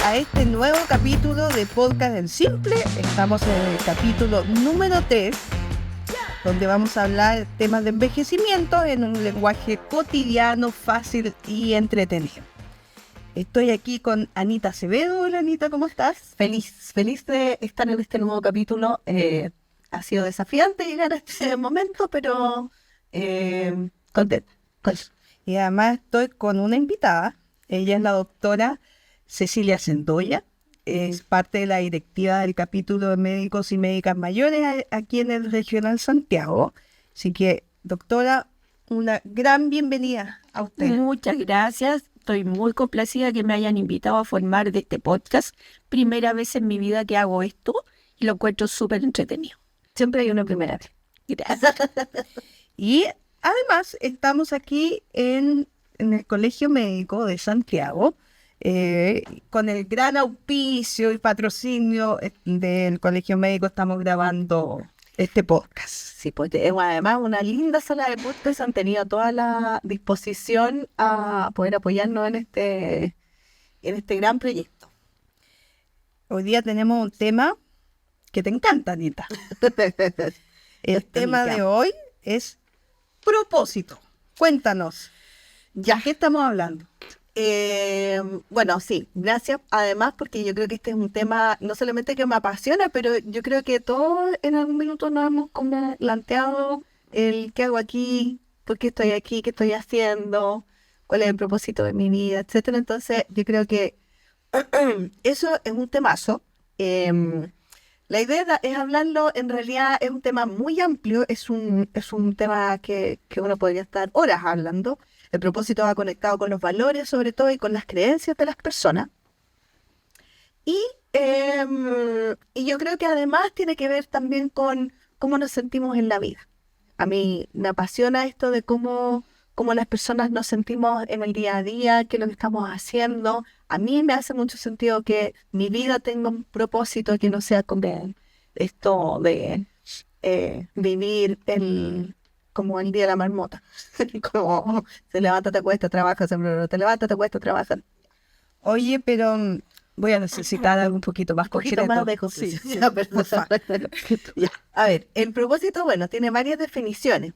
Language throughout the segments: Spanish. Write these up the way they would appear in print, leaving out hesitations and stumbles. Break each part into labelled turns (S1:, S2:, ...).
S1: a este nuevo capítulo de Podcast en Simple. Estamos en el capítulo número 3, donde vamos a hablar temas de envejecimiento en un lenguaje cotidiano, fácil y entretenido. Estoy aquí con Anita Acevedo. Hola Anita, ¿cómo estás?
S2: Feliz de estar en este nuevo capítulo. Ha sido desafiante llegar a este momento, pero contenta.
S1: Y además estoy con una invitada. Ella es la doctora Cecilia Sendoya. Es parte de la directiva del capítulo de médicos y médicas mayores aquí en el Regional Santiago. Así que, doctora, una gran bienvenida a usted.
S2: Muchas gracias. Estoy muy complacida que me hayan invitado a formar de este podcast. Primera vez en mi vida que hago esto y lo encuentro súper entretenido. Siempre hay una primera vez. Gracias.
S1: Y además estamos aquí en el Colegio Médico de Santiago, con el gran auspicio y patrocinio del Colegio Médico. Estamos grabando este podcast.
S2: Sí, pues además una linda sala de podcast. Han tenido toda la disposición a poder apoyarnos en este gran proyecto.
S1: Hoy día tenemos un tema que te encanta, Anita. El tema de hoy es propósito. Cuéntanos, ¿ya qué estamos hablando?
S2: Bueno, sí, gracias. Además, porque yo creo que este es un tema no solamente que me apasiona, pero yo creo que todos en algún minuto nos hemos como planteado el qué hago aquí, por qué estoy aquí, qué estoy haciendo, cuál es el propósito de mi vida, etcétera. Entonces, yo creo que eso es un temazo. La idea es hablarlo. En realidad es un tema muy amplio, es un tema que uno podría estar horas hablando. El propósito va conectado con los valores, sobre todo, y con las creencias de las personas. Y yo creo que además tiene que ver también con cómo nos sentimos en la vida. A mí me apasiona esto de cómo las personas nos sentimos en el día a día, qué es lo que estamos haciendo. A mí me hace mucho sentido que mi vida tenga un propósito que no sea como esto de vivir como el día de la marmota. Como se levanta, te acuesta, trabaja, te levanta, te acuesta, trabaja.
S1: Oye, pero voy a necesitar algo un poquito más concreto.
S2: Un poquito más de cosas.
S1: Sí,
S2: Ya, por favor. Ya. A ver, el propósito, bueno, tiene varias definiciones.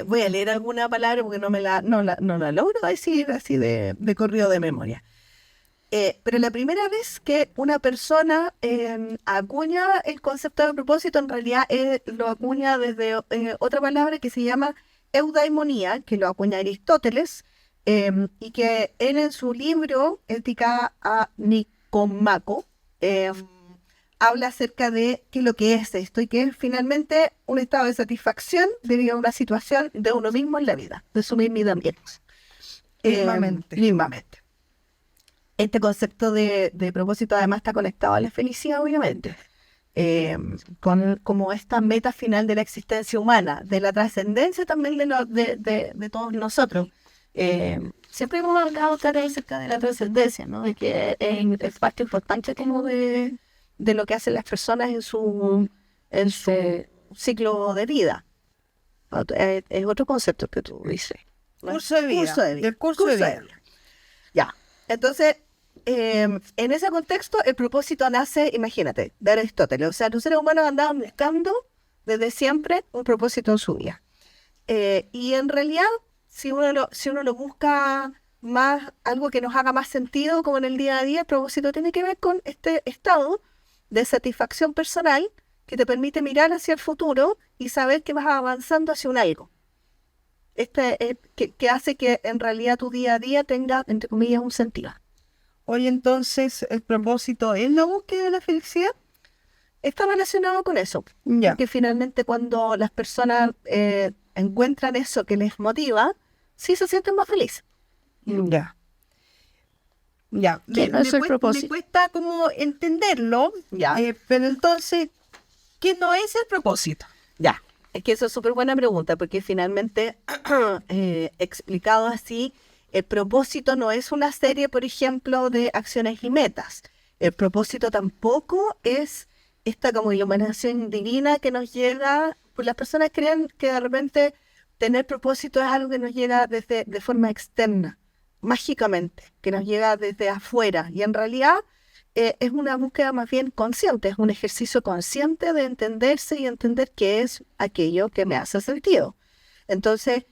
S2: Voy a leer alguna palabra porque no la logro decir así de corrido de memoria. Pero la primera vez que una persona acuña el concepto de propósito, en realidad lo acuña desde otra palabra que se llama eudaimonía, que lo acuña Aristóteles, y que él en su libro Ética a Nicomaco habla acerca de qué es lo que es esto, y que es finalmente un estado de satisfacción debido a una situación de uno mismo en la vida, de su misma vida. Mismamente. Este concepto de propósito además está conectado a la felicidad, obviamente, como esta meta final de la existencia humana, de la trascendencia también de todos nosotros. Siempre hemos hablado acerca de la trascendencia, ¿no? De que es parte importante como de lo que hacen las personas en su ciclo de vida. Es otro concepto que tú dices, ¿no?
S1: Curso de vida.
S2: Del curso de vida. Ya, entonces, en ese contexto, el propósito nace, imagínate, de Aristóteles. O sea, los seres humanos andaban buscando desde siempre un propósito en su vida. Y en realidad, si uno lo busca más, algo que nos haga más sentido, como en el día a día, el propósito tiene que ver con este estado de satisfacción personal que te permite mirar hacia el futuro y saber que vas avanzando hacia un algo. Que hace que en realidad tu día a día tenga, entre comillas, un sentido.
S1: Oye, entonces, ¿el propósito es la búsqueda de la felicidad?
S2: Está relacionado con eso.
S1: Ya.
S2: Que finalmente cuando las personas encuentran eso que les motiva, sí se sienten más felices.
S1: Ya. Ya.
S2: ¿Qué no es el propósito?
S1: Me cuesta como entenderlo.
S2: Ya.
S1: Pero entonces, ¿qué no es el propósito?
S2: Ya. Es que eso es súper buena pregunta, porque finalmente, explicado así, el propósito no es una serie, por ejemplo, de acciones y metas. El propósito tampoco es esta como iluminación divina que nos llega, pues las personas creen que de repente tener propósito es algo que nos llega de forma externa mágicamente, que nos llega desde afuera. Y en realidad es una búsqueda más bien consciente, es un ejercicio consciente de entenderse y entender qué es aquello que me hace sentido. Entonces,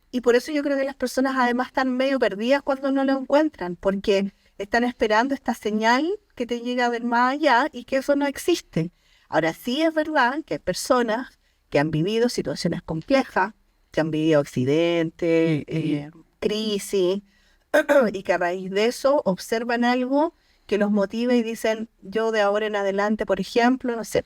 S2: y por eso yo creo que las personas además están medio perdidas cuando no lo encuentran, porque están esperando esta señal que te llega del más allá y que eso no existe. Ahora sí es verdad que hay personas que han vivido situaciones complejas, que han vivido accidentes, crisis, y que a raíz de eso observan algo que los motiva y dicen, yo de ahora en adelante, por ejemplo, no sé,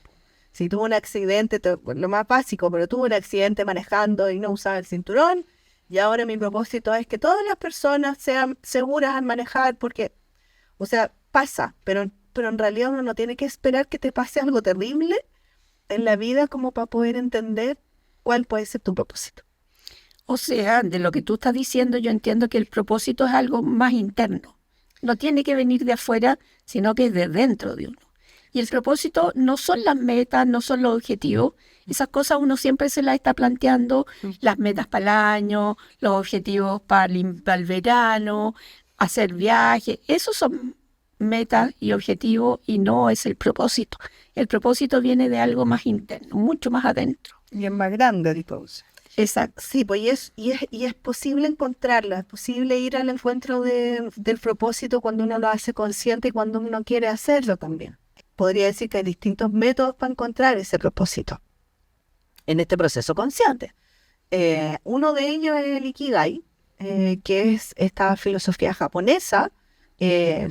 S2: si tuve un accidente, lo más básico, pero tuve un accidente manejando y no usaba el cinturón, y ahora mi propósito es que todas las personas sean seguras al manejar, porque, o sea, pasa, pero en realidad uno no tiene que esperar que te pase algo terrible en la vida como para poder entender cuál puede ser tu propósito.
S3: O sea, de lo que tú estás diciendo, yo entiendo que el propósito es algo más interno. No tiene que venir de afuera, sino que es de dentro de uno. Y el propósito no son las metas, no son los objetivos. Esas cosas uno siempre se las está planteando, las metas para el año, los objetivos para el verano, hacer viajes. Esos son metas y objetivos y no es el propósito. El propósito viene de algo más interno, mucho más adentro.
S1: Y es más grande entonces.
S3: Exacto.
S2: Sí, pues y es posible encontrarlo, es posible ir al encuentro del propósito cuando uno lo hace consciente y cuando uno quiere hacerlo también. Podría decir que hay distintos métodos para encontrar ese propósito en este proceso consciente. Uno de ellos es el Ikigai, que es esta filosofía japonesa, que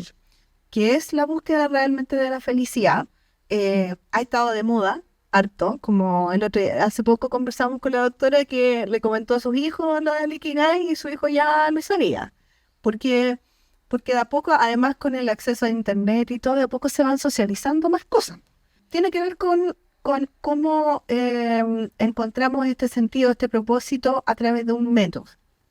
S2: es la búsqueda realmente de la felicidad. Ha estado de moda harto, como hace poco conversamos con la doctora que le comentó a sus hijos lo del Ikigai y su hijo ya no sabía, porque de a poco, además con el acceso a internet y todo, de a poco se van socializando más cosas. Tiene que ver con cómo encontramos este sentido, este propósito a través de un método.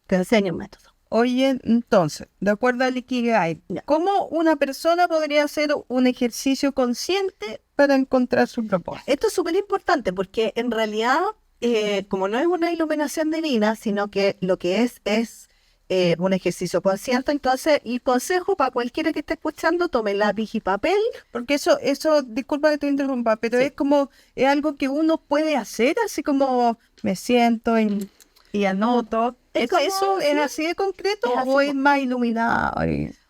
S2: Te enseño un método.
S1: Oye, entonces, de acuerdo al Ikigai, ¿cómo una persona podría hacer un ejercicio consciente para encontrar su propósito?
S2: Esto es súper importante porque en realidad, como no es una iluminación divina, sino que lo que es un ejercicio consciente, entonces el consejo para cualquiera que esté escuchando, tome lápiz y papel.
S1: Porque eso, disculpa que te interrumpa, pero
S2: Sí.
S1: es algo que uno puede hacer, así como me siento y anoto. ¿Eso es así de concreto
S2: Es así
S1: o es más iluminado?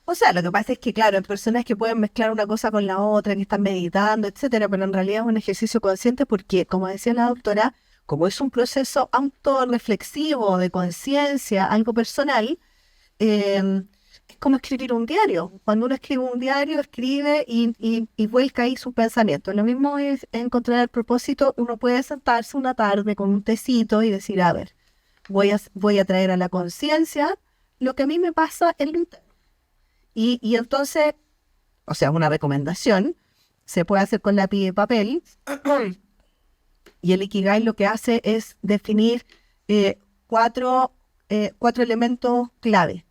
S2: O sea, lo que pasa es que, claro, hay personas que pueden mezclar una cosa con la otra, que están meditando, etcétera, pero en realidad es un ejercicio consciente porque, como decía la doctora, como es un proceso autorreflexivo de conciencia, algo personal, es como escribir un diario. Cuando uno escribe un diario, escribe y vuelca ahí su pensamiento. Lo mismo es encontrar el propósito. Uno puede sentarse una tarde con un tecito y decir, a ver, voy a traer a la conciencia lo que a mí me pasa en lo interno. Y entonces, o sea, una recomendación, se puede hacer con lápiz y papel. Y el Ikigai lo que hace es definir cuatro elementos clave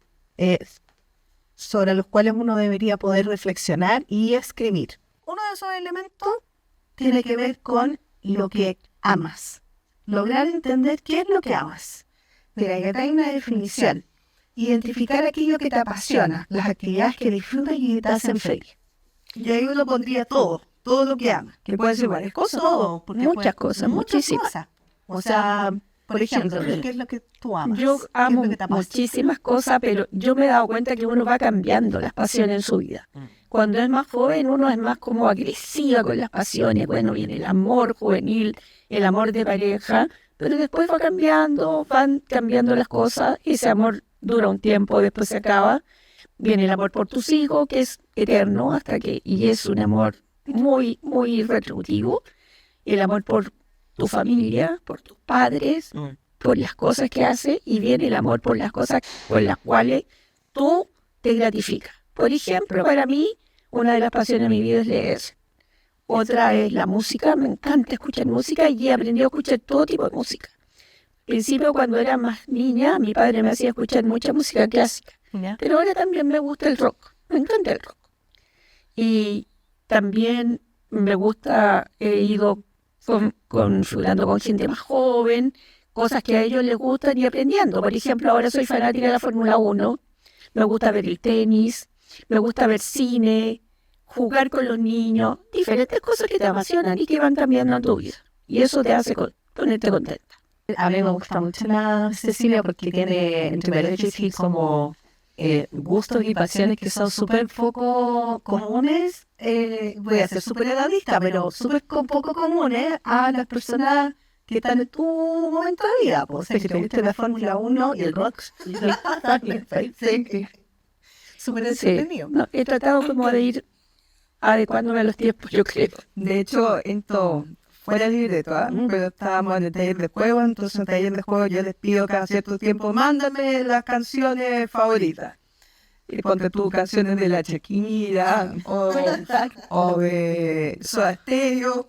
S2: sobre los cuales uno debería poder reflexionar y escribir. Uno de esos elementos tiene que ver con lo que amas. Lograr entender qué es lo que amas. Mira, acá hay una definición. Identificar aquello que te apasiona, las actividades que disfrutas y que te hacen feliz. Y ahí uno pondría todo lo que ama.
S1: Que puede ser varias cosas.
S2: Todo, porque
S3: Muchas cosas, muchísimas.
S2: cosas. O sea, por ejemplo, ¿qué es lo que tú amas?
S3: Yo
S2: ¿Qué es
S3: amo
S2: lo que te apasiona?
S3: muchísimas cosas, pero yo me he dado cuenta que uno va cambiando las pasiones en su vida. Cuando es más joven, uno es más como agresiva con las pasiones. Bueno, viene el amor juvenil, el amor de pareja, pero después va cambiando, van cambiando las cosas. Ese amor dura un tiempo, después se acaba. Viene el amor por tus hijos, que es eterno y es un amor muy, muy retributivo. El amor por tu familia, por tus padres, por las cosas que hace, y viene el amor por las cosas por las cuales tú te gratificas. Por ejemplo, para mí, una de las pasiones de mi vida es leer. Otra es la música, me encanta escuchar música y he aprendido a escuchar todo tipo de música. Al principio, cuando era más niña, mi padre me hacía escuchar mucha música clásica, pero ahora también me gusta el rock, me encanta el rock. Y también he ido configurando con gente más joven, cosas que a ellos les gustan y aprendiendo. Por ejemplo, ahora soy fanática de la Fórmula 1, me gusta ver el tenis, me gusta ver cine, jugar con los niños, diferentes cosas que te apasionan y que van cambiando en tu vida. Y eso te hace ponerte contenta.
S2: A mí me gusta mucho la Cecilia porque tiene entre paréntesis como gustos y pasiones que son súper poco comunes. Voy a ser súper edadista, pero súper poco comunes a las personas que están en tu momento de vida. Pues, que te gusta la Fórmula 1 y el rock. Súper entretenido.
S3: No, he tratado como de ir adecuándome a los tiempos, yo creo.
S1: De hecho, esto fuera libreto, pero estábamos en el taller de juego, entonces en el taller de juego yo les pido cada cierto tiempo, mándame las canciones favoritas. Y ponte tú canciones de la Shakira o de Soda Stereo.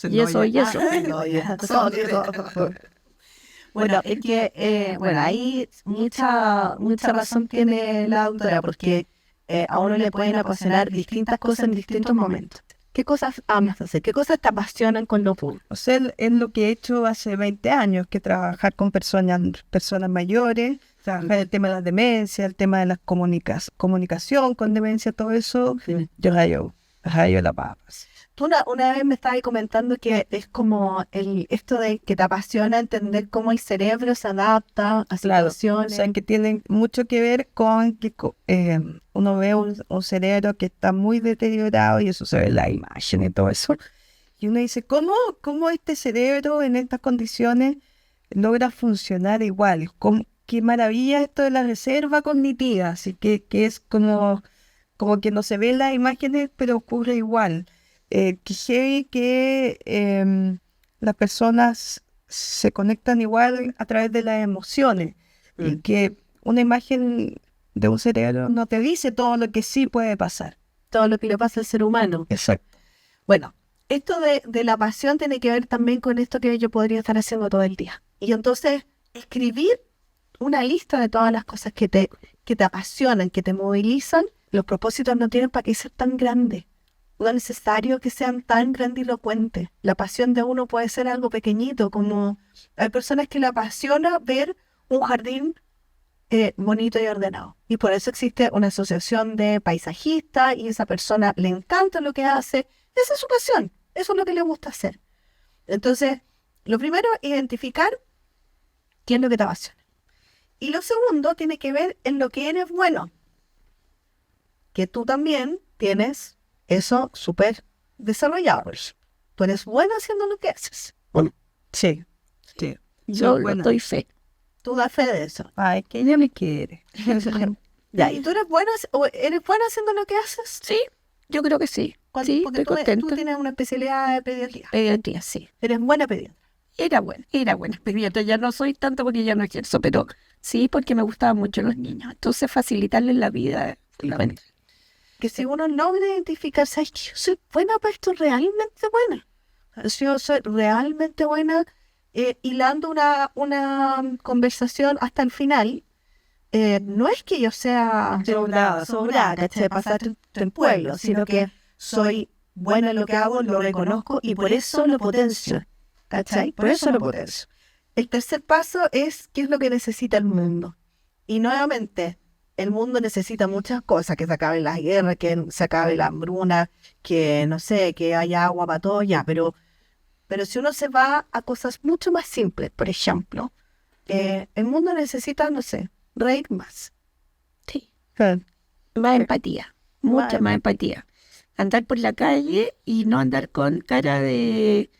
S3: Y eso.
S2: Bueno, es que, ahí mucha razón tiene la doctora, porque a uno le pueden apasionar distintas cosas en distintos momentos. ¿Qué cosas amas hacer? ¿Qué cosas te apasionan con lo público?
S1: O sea, es lo que he hecho hace 20 años, que trabajar con personas mayores, trabajar el tema de la demencia, el tema de la comunicación con demencia, todo eso, yo rayo la papas.
S2: Tú una vez me estabas comentando que es como esto de que te apasiona entender cómo el cerebro se adapta a situaciones.
S1: O sea, que tienen mucho que ver con que uno ve un cerebro que está muy deteriorado y eso se ve en la imagen y todo eso. Y uno dice, ¿cómo este cerebro en estas condiciones logra funcionar igual? Qué maravilla esto de la reserva cognitiva, así que es como que no se ven las imágenes, pero ocurre igual. Que heavy que las personas se conectan igual a través de las emociones y que una imagen de un cerebro no te dice todo lo que sí puede pasar.
S2: Todo lo que le pasa al ser humano.
S1: Exacto.
S2: Bueno, esto de la pasión tiene que ver también con esto que yo podría estar haciendo todo el día. Y entonces, escribir una lista de todas las cosas que te apasionan, que te movilizan. Los propósitos no tienen para qué ser tan grandes. No es necesario que sean tan grandilocuentes. La pasión de uno puede ser algo pequeñito, como hay personas que le apasiona ver un jardín bonito y ordenado. Y por eso existe una asociación de paisajistas y esa persona le encanta lo que hace. Esa es su pasión. Eso es lo que le gusta hacer. Entonces, lo primero es identificar qué es lo que te apasiona. Y lo segundo tiene que ver en lo que eres bueno. Que tú también tienes eso súper desarrollado. Tú eres bueno haciendo lo que haces.
S1: Bueno, sí.
S3: Yo doy fe.
S2: Tú das fe de eso.
S1: Ay, que ella me quiere.
S2: Ya, ¿y tú eres buena haciendo lo que haces?
S3: Sí, yo creo que sí. Sí,
S2: Porque
S3: estoy contenta.
S2: tú tienes una especialidad de pediatría.
S3: Pediatría, sí.
S2: Eres buena pediatra.
S3: Era buena pediatra. Ya no soy tanto porque ya no ejerzo, pero sí porque me gustaban mucho los niños. Entonces facilitarles la vida es fundamental.
S2: Que si uno logra identificar, ¿sabes que yo soy buena para esto? Realmente buena. Si yo soy realmente buena hilando una conversación hasta el final, no es que yo sea sobrada, ¿cachai? Pasar en pueblo, sino que soy buena en lo que hago, lo reconozco y por eso lo potencio, ¿cachai? Por eso lo potencio. El tercer paso es qué es lo que necesita el mundo. Y nuevamente, el mundo necesita muchas cosas, que se acaben las guerras, que se acabe la hambruna, que no sé, que haya agua para todo, ya, pero si uno se va a cosas mucho más simples, por ejemplo, el mundo necesita, no sé, reír más.
S3: Sí. Más empatía, mucha más empatía. Andar por la calle y no andar con cara de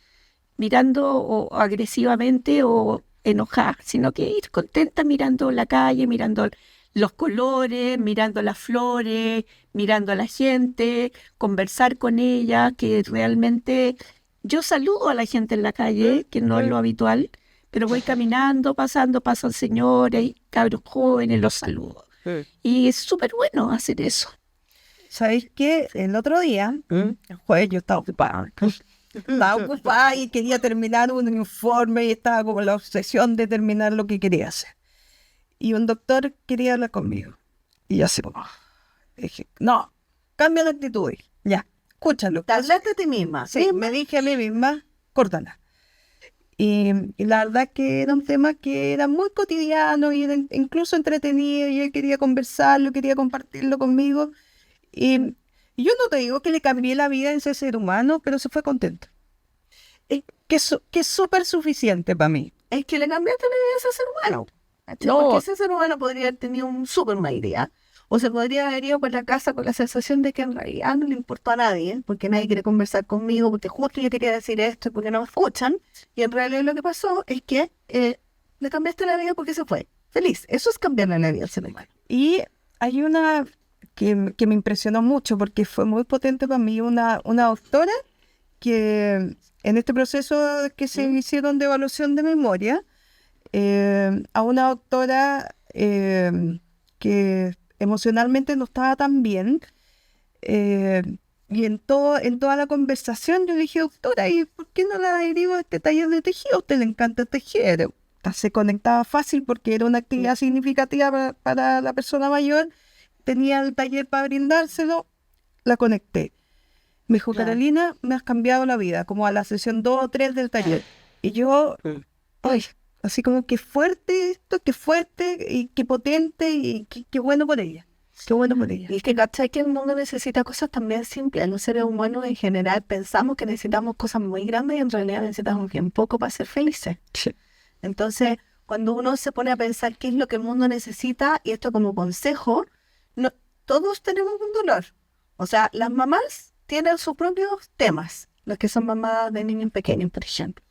S3: mirando o agresivamente o enojada, sino que ir contenta mirando la calle, mirando los colores, mirando las flores, mirando a la gente, conversar con ella, que realmente yo saludo a la gente en la calle, que no es lo habitual, pero voy caminando, pasan señores y cabros jóvenes, los saludo. Y es súper bueno hacer eso.
S1: ¿Sabéis qué? El otro día, el jueves, yo estaba ocupada. Y quería terminar un informe y estaba como en la obsesión de terminar lo que quería hacer. Y un doctor quería hablar conmigo. Y yo así como, dije, no, cambia la actitud. Ya, escúchalo.
S2: Te hablaste a ti misma.
S1: Sí, me dije a mí misma, córtala. Y la verdad que era un tema que era muy cotidiano y era incluso entretenido y él quería conversarlo, quería compartirlo conmigo. Y yo no te digo que le cambié la vida a ese ser humano, pero se fue contento. Que es súper suficiente para mí.
S2: Es que le cambiaste la vida a ese ser humano. ¿Cachai?
S3: No.
S2: Porque ese ser humano podría haber tenido un súper mal día. O se podría haber ido por la casa con la sensación de que en realidad no le importó a nadie, porque nadie quiere conversar conmigo, porque justo yo quería decir esto y porque no me escuchan. Y en realidad lo que pasó es que le cambiaste la vida porque se fue. Feliz. Eso es cambiarle la vida al ser humano.
S1: Y hay una que me impresionó mucho porque fue muy potente para mí, una doctora que en este proceso que se hicieron de evaluación de memoria, a una doctora que emocionalmente no estaba tan bien, y en toda la conversación yo le dije, doctora, ¿y por qué no la derivo a este taller de tejido? A usted le encanta tejer. Se conectaba fácil porque era una actividad significativa para la persona mayor, tenía el taller para brindárselo, la conecté. Me dijo,
S2: Claro.
S1: Carolina, me has cambiado la vida, como a la sesión 2 o 3 del taller. Y yo, ay, así como que fuerte esto, que fuerte y que potente y qué bueno por ella. Qué bueno por ella.
S2: Y es que, ¿cachai? Que el mundo necesita cosas también simples. Los seres humanos en general pensamos que necesitamos cosas muy grandes y en realidad necesitamos bien poco para ser felices. Entonces, cuando uno se pone a pensar qué es lo que el mundo necesita, y esto como consejo, no, todos tenemos un dolor. O sea, las mamás tienen sus propios temas, los que son mamás de niños pequeños, por ejemplo.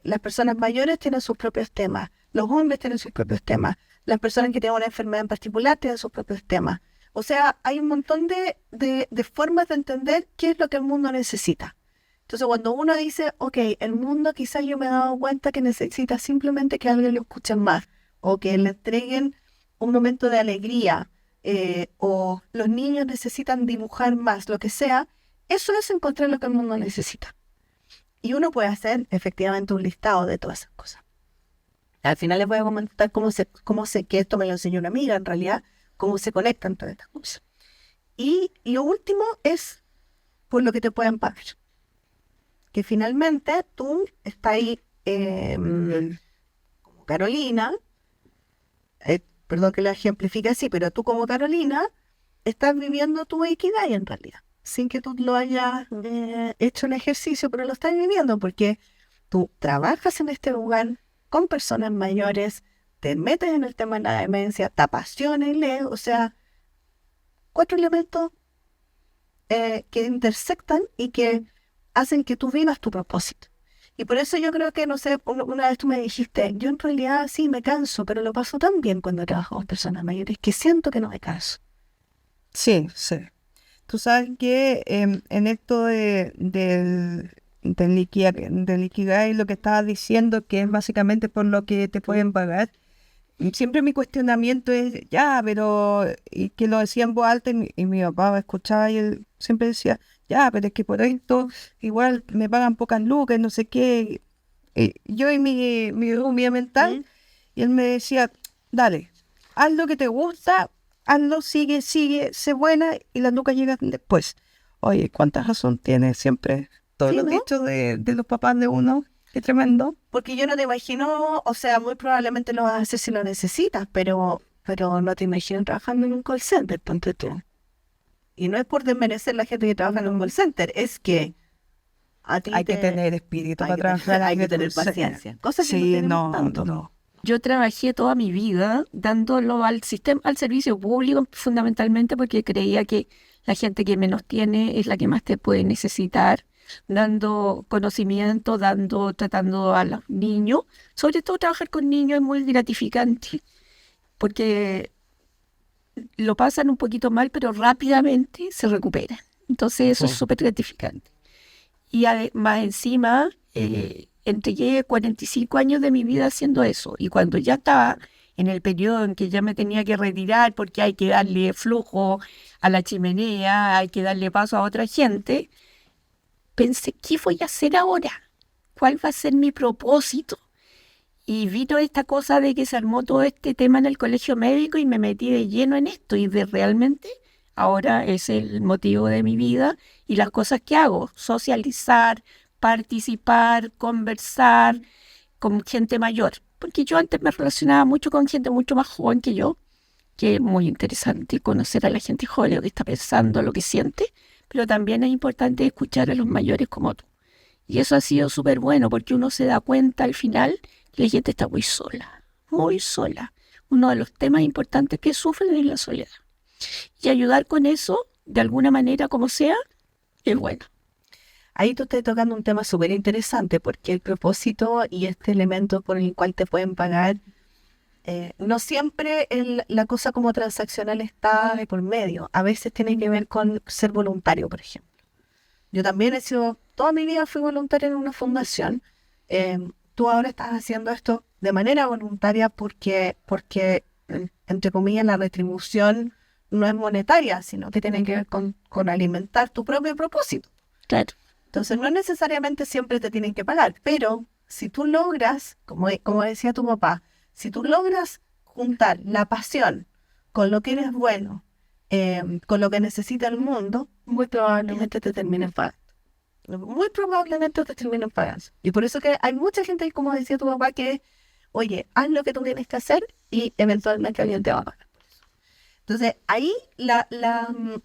S2: Las personas mayores tienen sus propios temas, los hombres tienen sus propios temas, las personas que tienen una enfermedad en particular tienen sus propios temas. O sea, hay un montón de formas de entender qué es lo que el mundo necesita. Entonces, cuando uno dice, ok, el mundo quizás yo me he dado cuenta que necesita simplemente que alguien lo escuche más, o que le entreguen un momento de alegría, o los niños necesitan dibujar más, lo que sea, eso es encontrar lo que el mundo necesita. Y uno puede hacer efectivamente un listado de todas esas cosas. Al final les voy a comentar que esto me lo enseñó una amiga, en realidad, cómo se conectan todas estas cosas. Y lo último es por lo que te pueden pagar. Que finalmente tú estás ahí como Carolina, perdón que lo ejemplifique así, pero tú como Carolina estás viviendo tu ikigai en realidad, sin que tú lo hayas hecho un ejercicio, pero lo estás viviendo porque tú trabajas en este lugar con personas mayores, te metes en el tema de la demencia, te apasiona y lees, o sea, 4 elementos que intersectan y que hacen que tú vivas tu propósito. Y por eso yo creo que, no sé, una vez tú me dijiste, yo en realidad sí me canso, pero lo paso tan bien cuando trabajo con personas mayores que siento que no me canso.
S1: Sí, sí. Tú sabes que en esto del Ikigai, lo que estabas diciendo, que es básicamente por lo que te pueden pagar, siempre mi cuestionamiento es, ya, pero, y que lo decía en voz alta y mi papá escuchaba y él siempre decía, ya, pero es que por esto igual me pagan pocas lucas, no sé qué. Yo y mi rubia mental, y él me decía, dale, haz lo que te gusta, hazlo, sigue, sé buena y las lucas llegan después. Oye, cuánta razón tiene siempre todos
S2: Sí,
S1: los
S2: ¿no?
S1: dichos de los papás de uno. Qué tremendo.
S2: Porque yo no te imagino, o sea, muy probablemente lo vas a hacer si lo necesitas, pero no te imagino trabajando en un call center, ponte tú. Y no es por desmerecer la gente que trabaja en un call center, es que a ti
S1: Hay que tener espíritu
S2: hay
S1: para
S2: que
S1: trabajar.
S2: hay que tener paciencia. Cosas que no
S1: Sí,
S2: tenemos
S1: no,
S2: tanto.
S1: no.
S3: Yo trabajé toda mi vida dándolo al sistema, al servicio público, fundamentalmente porque creía que la gente que menos tiene es la que más te puede necesitar, dando conocimiento, tratando a los niños. Sobre todo trabajar con niños es muy gratificante, porque lo pasan un poquito mal, pero rápidamente se recuperan. Entonces eso es súper gratificante. Y además encima entregué 45 años de mi vida haciendo eso. Y cuando ya estaba en el periodo en que ya me tenía que retirar porque hay que darle flujo a la chimenea, hay que darle paso a otra gente, pensé, ¿qué voy a hacer ahora? ¿Cuál va a ser mi propósito? Y vino esta cosa de que se armó todo este tema en el colegio médico y me metí de lleno en esto. Y realmente ahora es el motivo de mi vida y las cosas que hago, socializar, participar, conversar con gente mayor. Porque yo antes me relacionaba mucho con gente mucho más joven que yo, que es muy interesante conocer a la gente joven, lo que está pensando, lo que siente, pero también es importante escuchar a los mayores como tú. Y eso ha sido súper bueno porque uno se da cuenta al final que la gente está muy sola, muy sola. Uno de los temas importantes que sufren es la soledad. Y ayudar con eso, de alguna manera, como sea, es bueno.
S2: Ahí tú estás tocando un tema súper interesante porque el propósito y este elemento por el cual te pueden pagar, no siempre la cosa como transaccional está de por medio. A veces tiene que ver con ser voluntario, por ejemplo. Yo también toda mi vida fui voluntaria en una fundación. Tú ahora estás haciendo esto de manera voluntaria porque entre comillas, la retribución no es monetaria, sino que tiene que ver con alimentar tu propio propósito.
S3: Claro.
S2: Entonces, no necesariamente siempre te tienen que pagar, pero si tú logras, como decía tu papá, si tú logras juntar la pasión con lo que eres bueno, con lo que necesita el mundo, muy probablemente te terminen pagando. Muy probablemente te terminen pagando. Y por eso que hay mucha gente, como decía tu papá, que, oye, haz lo que tú tienes que hacer y eventualmente alguien te va a pagar. Entonces, ahí,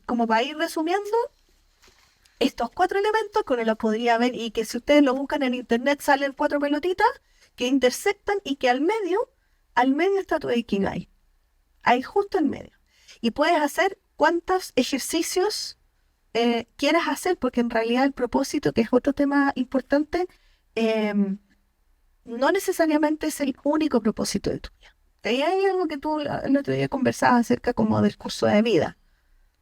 S2: como para ir resumiendo, estos 4 elementos que uno los podría ver y que si ustedes lo buscan en internet salen 4 pelotitas que intersectan y que al medio está tu Ikigai. Ahí justo en medio. Y puedes hacer cuántos ejercicios quieras hacer, porque en realidad el propósito, que es otro tema importante, no necesariamente es el único propósito de tu vida. Ahí hay algo que tú el otro día conversabas acerca como del curso de vida,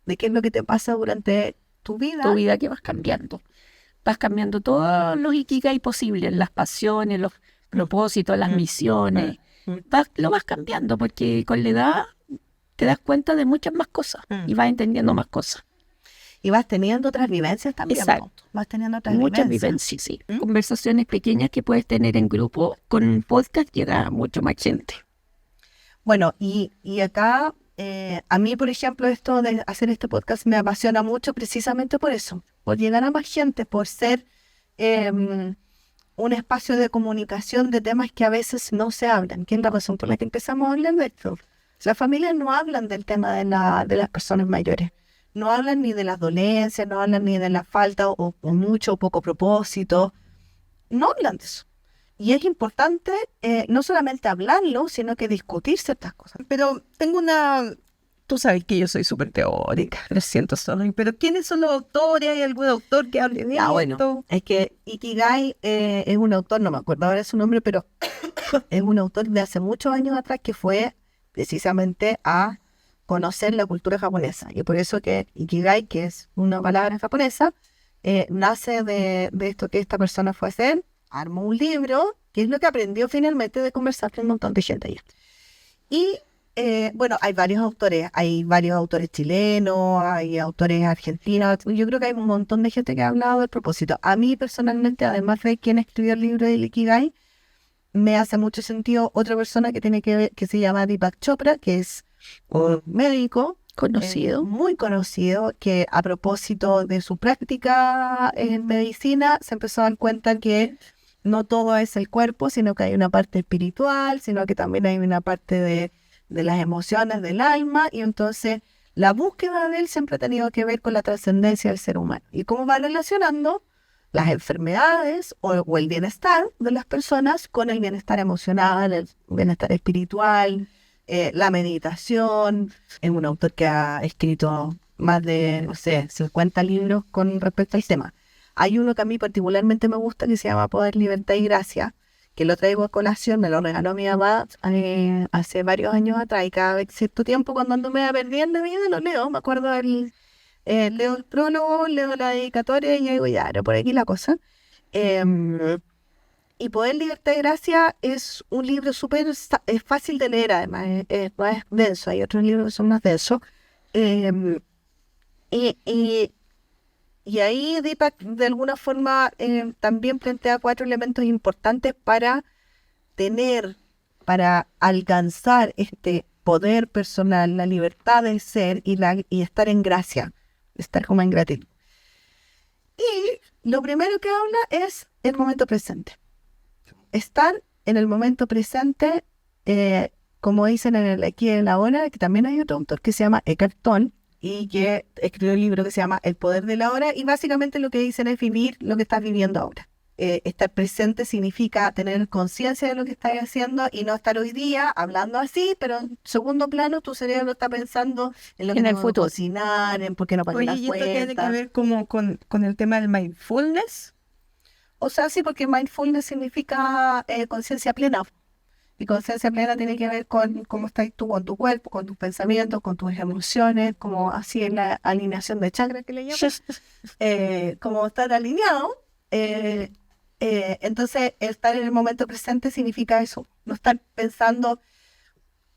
S2: de qué es lo que te pasa durante tu vida
S3: Que vas cambiando. Vas cambiando todos los ikigai posibles, las pasiones, los propósitos, las misiones. Lo vas cambiando porque con la edad te das cuenta de muchas más cosas y vas entendiendo más cosas.
S2: Y vas teniendo otras vivencias también.
S3: Exacto.
S2: Vas teniendo otras
S3: Muchas
S2: vivencias.
S3: vivencias, sí. Conversaciones pequeñas que puedes tener en grupo. Con un podcast llega a mucho más gente.
S2: Bueno, y acá, a mí, por ejemplo, esto de hacer este podcast me apasiona mucho precisamente por eso, por llegar a más gente, por ser un espacio de comunicación de temas que a veces no se hablan, que es la razón por la que empezamos a hablar de esto. Las familias no hablan del tema de las personas mayores, no hablan ni de las dolencias, no hablan ni de la falta o mucho o poco propósito, no hablan de eso. Y es importante no solamente hablarlo, sino que discutir ciertas cosas. Pero tengo tú sabes que yo soy súper teórica, lo siento, solo. Pero ¿quiénes son los autores? ¿Hay algún autor que hable de esto? Bueno, es que Ikigai es un autor, no me acuerdo ahora su nombre, pero es un autor de hace muchos años atrás que fue precisamente a conocer la cultura japonesa. Y por eso que Ikigai, que es una palabra japonesa, nace de esto que esta persona fue a hacer. Armó un libro, que es lo que aprendió finalmente de conversar con un montón de gente allá. Y bueno, hay varios autores chilenos, hay autores argentinos, yo creo que hay un montón de gente que ha hablado del propósito. A mí personalmente, además de quien escribió el libro del Ikigai, me hace mucho sentido otra persona que tiene que ver, que se llama Deepak Chopra, que es un médico
S3: Conocido.
S2: muy conocido, que a propósito de su práctica en medicina se empezó a dar cuenta que no todo es el cuerpo, sino que hay una parte espiritual, sino que también hay una parte de las emociones del alma, y entonces la búsqueda de él siempre ha tenido que ver con la trascendencia del ser humano y cómo va relacionando las enfermedades o el bienestar de las personas con el bienestar emocional, el bienestar espiritual, la meditación. Es un autor que ha escrito más de, 50 libros con respecto al tema. Hay uno que a mí particularmente me gusta que se llama Poder, Libertad y Gracia, que lo traigo a colación, me lo regaló mi mamá hace varios años atrás, y cada vez cierto tiempo cuando ando medio perdida en la vida lo leo. Me acuerdo leo el prólogo, leo la dedicatoria y digo, ya, era por aquí la cosa. Y Poder, Libertad y Gracia es un libro es fácil de leer, además, no es denso, hay otros libros que son más densos. Y ahí Deepak de alguna forma también plantea 4 elementos importantes para alcanzar este poder personal, la libertad de ser y estar en gracia, estar como en gratitud. Y lo primero que habla es el momento presente. Estar en el momento presente, como dicen en el aquí y en la hora, que también hay otro autor que se llama Eckhart Tolle y que escribió un libro que se llama El poder de la hora, y básicamente lo que dicen es vivir lo que estás viviendo ahora. Estar presente significa tener conciencia de lo que estás haciendo y no estar hoy día hablando así, pero en segundo plano tu cerebro está pensando en lo que
S3: En el
S2: tengo que
S3: futuro.
S2: cocinar, en por qué no pagué
S1: Oye,
S2: las
S1: ¿y esto tiene que
S2: cuentas.
S1: ver como con el tema del mindfulness?
S2: O sea, sí, porque mindfulness significa conciencia plena. Y conciencia plena tiene que ver con cómo estás tú con tu cuerpo, con tus pensamientos, con tus emociones, como así en la alineación de chakra que le llaman. Como estar alineado. Entonces, estar en el momento presente significa eso. No estar pensando.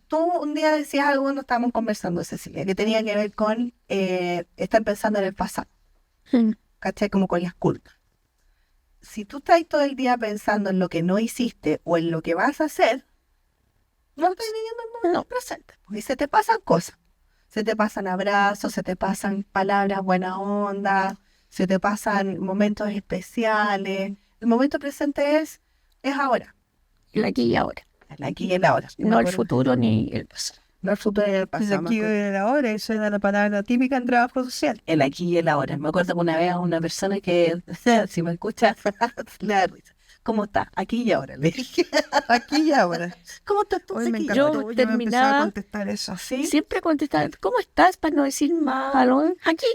S2: Tú un día decías algo cuando estábamos conversando, Cecilia, que tenía que ver con estar pensando en el pasado, ¿cachai? Como con las culpas. Si tú estás todo el día pensando en lo que no hiciste o en lo que vas a hacer, no estás viviendo el momento presente. Porque se te pasan cosas. Se te pasan abrazos, se te pasan palabras buena onda, se te pasan momentos especiales. El momento presente es ahora,
S3: El aquí y ahora.
S2: el aquí y el ahora.
S3: No el futuro ni el pasado.
S2: No el futuro ni el
S1: El
S2: pasado.
S1: aquí y el ahora, eso era la palabra típica en trabajo social.
S2: El aquí y el ahora. Me acuerdo que una vez a una persona que, si me escucha, le da risa. ¿Cómo está? Aquí y ahora. Le dije,
S1: Aquí y ahora.
S2: ¿cómo estás tú?
S1: Hoy me
S2: aquí y
S1: encantó.
S2: ahora?
S3: Yo
S1: Yo voy a empezar a
S3: terminaba-
S1: contestar eso.
S2: ¿Sí?
S3: Siempre contestaba, ¿cómo estás? Para no decir malo. Aquí.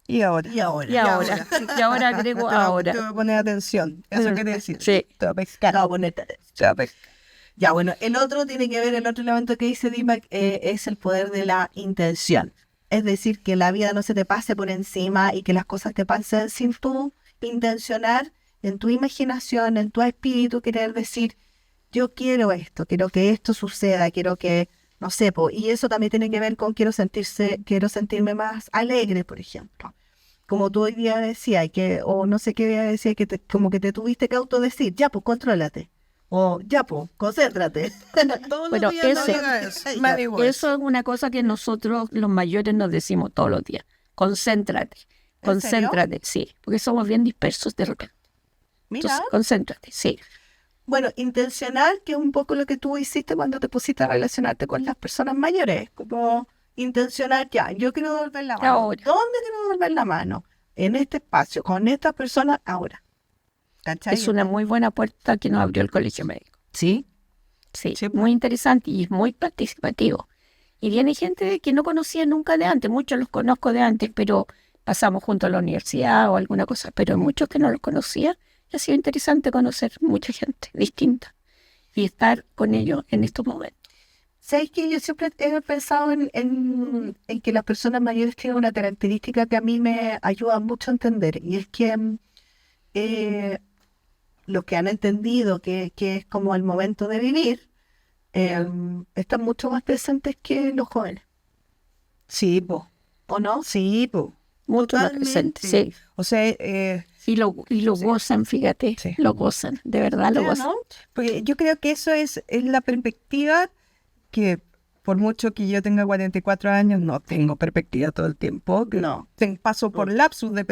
S1: Y ahora.
S2: Y ahora.
S3: Y ahora. Y ahora agrego
S1: Te
S3: ahora.
S1: voy a poner atención. Eso quiere decir.
S3: Sí.
S1: Te voy a pescar.
S2: No, ponete.
S1: Te voy a pescar.
S2: Ya, bueno, el otro tiene que ver, el otro elemento que dice Dimak es el poder de la intención. Es decir, que la vida no se te pase por encima y que las cosas te pasen sin tú intencionar en tu imaginación, en tu espíritu, querer decir, yo quiero esto, quiero que esto suceda, quiero que, no sé, y eso también tiene que ver con quiero sentirme más alegre, por ejemplo. Como tú hoy día decías, o no sé qué día decías, como que te tuviste que autodecir, ya, pues, contrólate. O ya, pues, concéntrate.
S1: Todos
S3: Bueno,
S1: los días
S3: eso-
S1: no diga eso. Mary West.
S3: Eso es una cosa que nosotros los mayores nos decimos todos los días. Concéntrate.
S2: ¿En serio?
S3: Concéntrate, sí. Porque somos bien dispersos de repente.
S2: Mira,
S3: Entonces, concéntrate, sí.
S2: bueno, intencional, que es un poco lo que tú hiciste cuando te pusiste a relacionarte con las personas mayores. Como intencional, ya, yo quiero devolver la mano.
S3: Ahora.
S2: ¿Dónde quiero devolver la mano? En este espacio, con estas personas, ahora. ¿Cachai?
S3: Es una muy buena puerta que nos abrió el colegio médico.
S2: Sí.
S3: Sí,
S1: Sí.
S3: muy interesante y es muy participativo. Y viene gente que no conocía nunca de antes, muchos los conozco de antes, pero pasamos juntos a la universidad o alguna cosa, pero hay muchos que no los conocía y ha sido interesante conocer mucha gente distinta y estar con ellos en estos momentos.
S2: ¿Sabes qué? Yo siempre he pensado en que las personas mayores tienen una característica que a mí me ayuda mucho a entender, y es que los que han entendido que es como el momento de vivir, están mucho más presentes que los jóvenes,
S1: Sí, po.
S2: ¿o no?
S1: Sí, po.
S3: Mucho más
S1: Totalmente.
S3: presentes, sí.
S1: O sea,
S3: Y lo gozan, fíjate,
S1: Sí.
S3: lo gozan, de verdad lo
S2: ¿Sí o
S3: gozan.
S2: no?
S1: porque yo creo que eso es la perspectiva que, por mucho que yo tenga 44 años, no tengo perspectiva todo el tiempo.
S2: No.
S1: Paso por lapsus de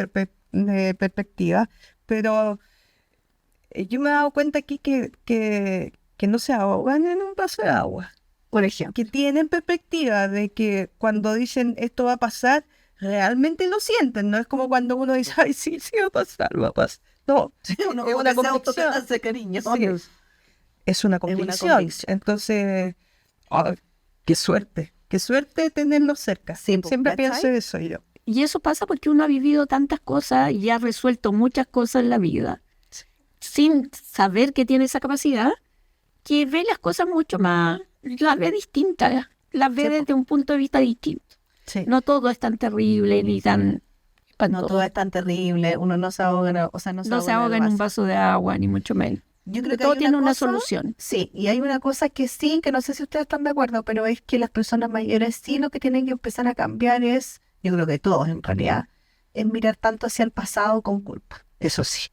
S1: perspectiva, pero yo me he dado cuenta aquí que no se ahogan en un vaso de agua.
S2: Por ejemplo.
S1: Que tienen perspectiva de que cuando dicen esto va a pasar, realmente lo sienten. No es como cuando uno dice, ay, sí, sí va a pasar, va a pasar. No,
S2: Uno
S1: es
S2: como
S1: una
S2: que se
S1: convicción.
S2: autohace cariño.
S1: Sí, es una convicción.
S2: convicción.
S1: Entonces, ay, qué suerte tenerlo cerca.
S2: Sí, pues,
S1: Siempre
S2: ¿cachai?
S1: pienso eso yo.
S3: Y eso pasa porque uno ha vivido tantas cosas y ha resuelto muchas cosas en la vida sin saber que tiene esa capacidad, que ve las cosas mucho más, las ve distintas, las ve
S2: Sí,
S3: desde un punto de vista distinto.
S1: Sí.
S3: No todo es tan terrible ni tan
S2: No
S3: espantoso.
S2: todo es tan terrible, uno no se ahoga, o sea, no
S3: No se ahoga en un vaso de agua, ni mucho menos.
S2: Yo creo que
S3: Todo
S2: hay
S3: tiene una
S2: cosa-
S3: solución.
S2: Sí, y hay una cosa que sí, que no sé si ustedes están de acuerdo, pero es que las personas mayores sí lo que tienen que empezar a cambiar es, yo creo que todos en realidad, es mirar tanto hacia el pasado con culpa. Eso sí.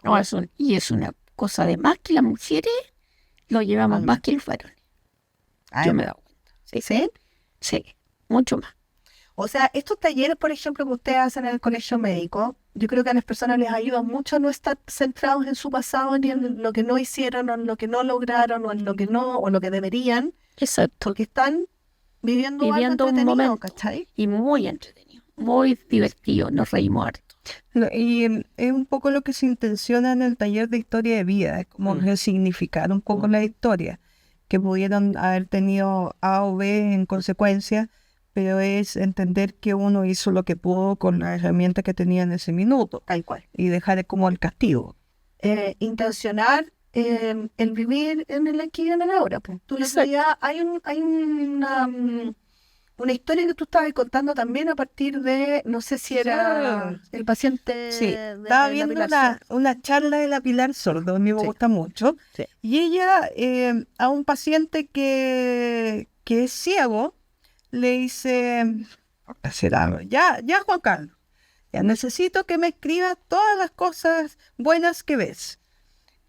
S3: No, y es una cosa de más que las mujeres lo llevamos más que los varones. Yo me he dado cuenta. Sí,
S2: ¿Sí?
S3: sí, mucho más.
S2: O sea, estos talleres, por ejemplo, que ustedes hacen en el colegio médico, yo creo que a las personas les ayuda mucho a no estar centrados en su pasado, ni en lo que no hicieron, o en lo que no lograron, o en lo que no, o lo que deberían,
S3: Exacto.
S2: porque están viviendo algo
S3: Viviendo un
S2: entretenido,
S3: momento.
S2: ¿cachai?
S3: Y muy entretenido, muy divertido, nos reímos harto.
S1: Y es un poco lo que se intenciona en el taller de historia de vida, es como resignificar un poco la historia, que pudieron haber tenido A o B en consecuencia, pero es entender que uno hizo lo que pudo con la herramienta que tenía en ese minuto
S2: Tal cual.
S1: y dejar como el castigo.
S2: Intencionar el vivir en el aquí y en el ahora. Pues. Tú le decías, hay una historia que tú estabas contando también a partir de, no sé si era el paciente
S1: Sí,
S2: de
S1: estaba
S2: la
S1: viendo
S2: Pilar
S1: una charla de la Pilar Sordo, a mí me
S2: Sí.
S1: gusta mucho,
S2: Sí.
S1: y ella a un paciente que es ciego, le dice, ya Juan Carlos, ya necesito que me escribas todas las cosas buenas que ves.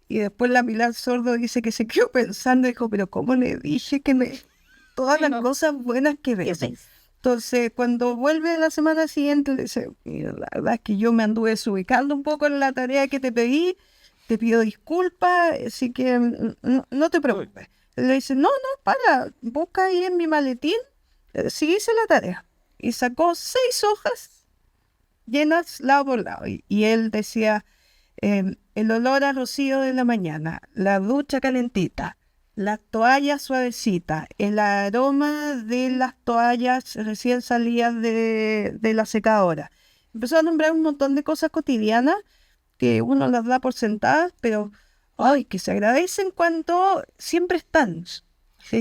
S1: Y después la Pilar Sordo dice que se quedó pensando, dijo, pero ¿cómo le dije que me... todas las cosas buenas que ves? Entonces, cuando vuelve la semana siguiente, le dice, mira, la verdad es que yo me anduve desubicando un poco en la tarea que te pedí, te pido disculpas, así que no te preocupes. Le dice, no, para, busca ahí en mi maletín, sí hice la tarea. Y sacó 6 hojas llenas lado por lado. Y él decía, el olor a rocío de la mañana, la ducha calentita, las toallas suavecitas, el aroma de las toallas recién salidas de la secadora. Empezó a nombrar un montón de cosas cotidianas que uno las da por sentadas, pero ay, que se agradecen cuando siempre están.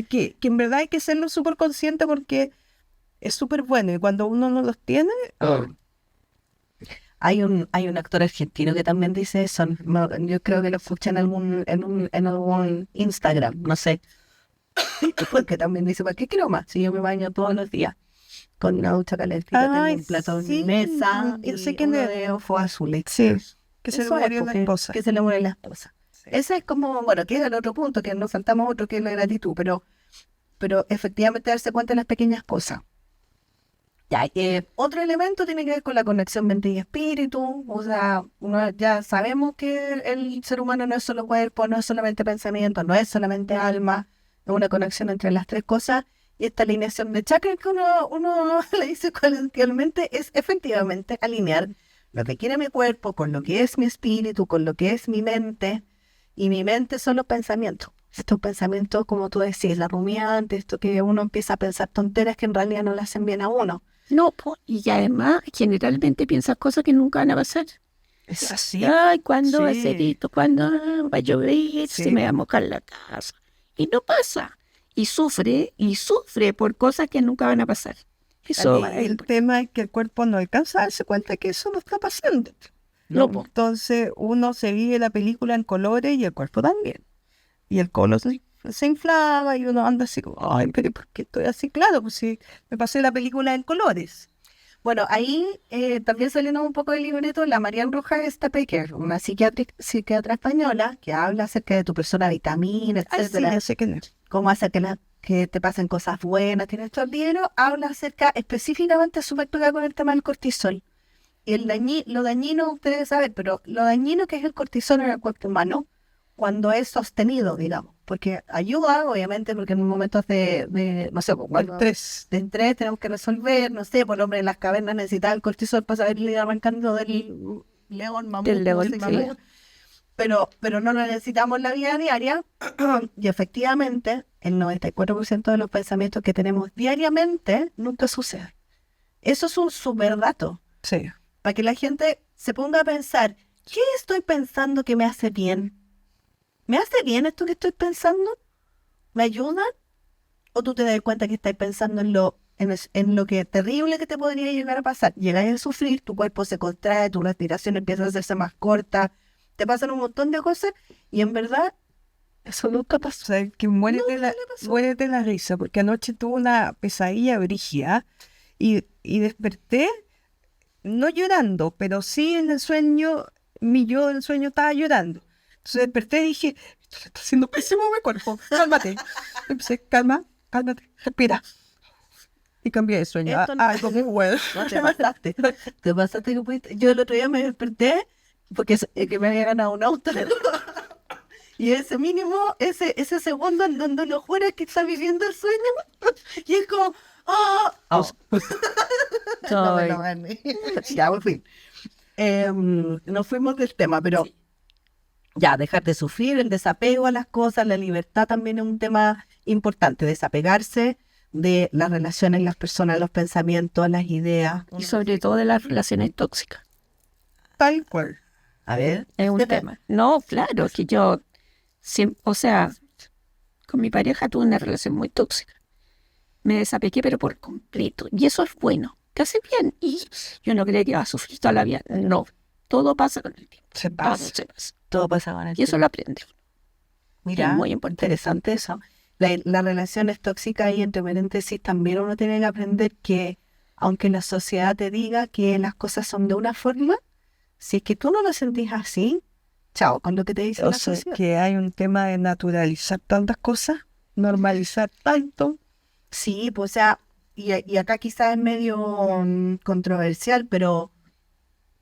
S1: Que en verdad hay que serlo súper consciente porque es súper bueno y cuando uno no los tiene,
S2: Hay un actor argentino que también dice eso. Yo creo que lo escuché en algún Instagram, no sé. Porque también dice, ¿para qué quiero más? Si yo me baño todos los días con una ducha calentita, tengo
S1: ay,
S2: un plato en
S1: sí,
S2: mi mesa
S1: yo
S2: y
S1: sé que
S2: uno de ojos azules.
S1: sí, que se le
S2: Eso es,
S1: murió la
S2: porque-
S1: esposa.
S2: Que se le muere la esposa. Ese es como, bueno, que es el otro punto, que nos faltamos otro, que es la gratitud, pero efectivamente darse cuenta de las pequeñas cosas. Ya, otro elemento tiene que ver con la conexión mente y espíritu. O sea, ya sabemos que el ser humano no es solo cuerpo, no es solamente pensamiento, no es solamente alma, es una conexión entre las tres cosas. Y esta alineación de chakras que uno le dice coloquialmente es efectivamente alinear lo que quiere mi cuerpo con lo que es mi espíritu, con lo que es mi mente. Y mi mente son los pensamientos. Estos pensamientos, como tú decís, la rumiante, esto que uno empieza a pensar tonteras que en realidad no le hacen bien a uno.
S3: No, y además generalmente piensas cosas que nunca van a pasar.
S1: Es así.
S3: Ay, ¿cuándo va a
S1: Sí.
S3: ser esto? ¿Cuándo va a llover?
S1: Sí.
S3: Se me va a mojar la casa. Y no pasa. Y sufre por cosas que nunca van a pasar. Eso
S1: Y el tema es que el cuerpo no alcanza a darse cuenta que eso no está pasando.
S3: No, po.
S1: Entonces uno se vive la película en colores y el cuerpo también. Y el color se inflama y uno anda así como, ay, pero ¿por qué estoy así? Claro, pues si me pasé la película en colores.
S2: Bueno, ahí también saliendo un poco del libreto, la Marian Rojas Estapecker, una psiquiatra española que habla acerca de tu persona vitamina,
S1: Ay, sí,
S2: etcétera,
S1: ya sé que no.
S2: cómo hacer que te pasen cosas buenas, tiene estos libros, habla acerca específicamente súper pegado con el tema del cortisol. Y lo dañino, ustedes saben, pero lo dañino que es el cortisol en el cuerpo humano cuando es sostenido, digamos, porque ayuda, obviamente, porque en momentos no sé, pues, cuando-
S1: Tres.
S2: de estrés tenemos que resolver, no sé, por hombre en las cavernas necesitaba el cortisol para saber ir arrancando del león, mamut,
S3: Del león,
S2: no sé,
S3: sí.
S2: mamut. Pero no lo necesitamos en la vida diaria y efectivamente el 94% de los pensamientos que tenemos diariamente nunca suceden. Eso es un super dato
S1: Sí.
S2: para que la gente se ponga a pensar, ¿qué estoy pensando que me hace bien? ¿Me hace bien esto que estoy pensando? ¿Me ayuda? ¿O tú te das cuenta que estás pensando en lo que terrible que te podría llegar a pasar? Llegas a sufrir, tu cuerpo se contrae, tu respiración empieza a hacerse más corta, te pasan un montón de cosas y en verdad eso nunca
S1: O
S2: pasó.
S1: sea, que muérete
S2: Nunca le pasó.
S1: muérete la risa, porque anoche tuve una pesadilla brígida y desperté, no llorando, pero sí en el sueño, mi yo del sueño estaba llorando. Entonces desperté y dije, esto le está haciendo pésimo a mi cuerpo, cálmate. Empecé, cálmate, respira. Y cambié de sueño.
S2: Esto no-
S1: Algo muy bueno.
S2: No, te pasaste. Te pasaste que fuiste. Yo el otro día me desperté porque que me había ganado un auto. Y ese mínimo, ese segundo en donde uno jura que está viviendo el sueño. Y es como, ¡ah! Oh. No me lo gané. Ya, en fin. Nos fuimos del tema, pero ya, dejar de sufrir, el desapego a las cosas, la libertad también es un tema importante, desapegarse de las relaciones, las personas, los pensamientos, las ideas.
S3: Y sobre todo de las relaciones tóxicas.
S1: Tal cual.
S2: A ver.
S3: Es un tema. No, claro, que yo, o sea, con mi pareja tuve una relación muy tóxica. Me desapegué, pero por completo. Y eso es bueno. Te hace bien. Y yo no creía que iba a sufrir toda la vida. No. Todo pasa con el tiempo.
S1: Se
S3: Todo
S1: pasa.
S3: se pasa.
S2: Todo pasa con el
S3: Y eso lo aprende.
S2: Mira,
S3: es muy importante.
S2: interesante eso. Las relaciones tóxicas y entre paréntesis también uno tiene que aprender que aunque la sociedad te diga que las cosas son de una forma, si es que tú no lo sentís así, chao, con lo que te dice
S1: O
S2: la
S1: sea,
S2: sociedad.
S1: que hay un tema de naturalizar tantas cosas, normalizar tanto.
S2: Sí, pues o sea, y acá quizás es medio controversial, pero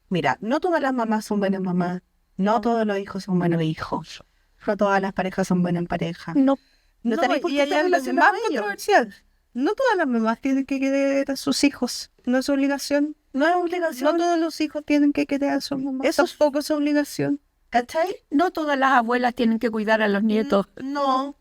S2: mira, no todas las mamás son buenas mamás, no todos los hijos son buenos hijos, no todas las parejas son buenas parejas.
S3: No,
S2: No tenéis por
S1: y
S2: qué
S1: hay
S2: estar
S1: algo
S2: relacionado
S1: más
S2: a ello.
S1: controversial. No todas las mamás tienen que querer a sus hijos. No es obligación.
S2: No es
S1: No
S2: obligación,
S1: todos los hijos tienen que querer a sus mamás.
S2: Eso es-
S1: Tampoco es obligación.
S2: ¿cachai?
S3: no todas las abuelas tienen que cuidar a los nietos.
S2: No.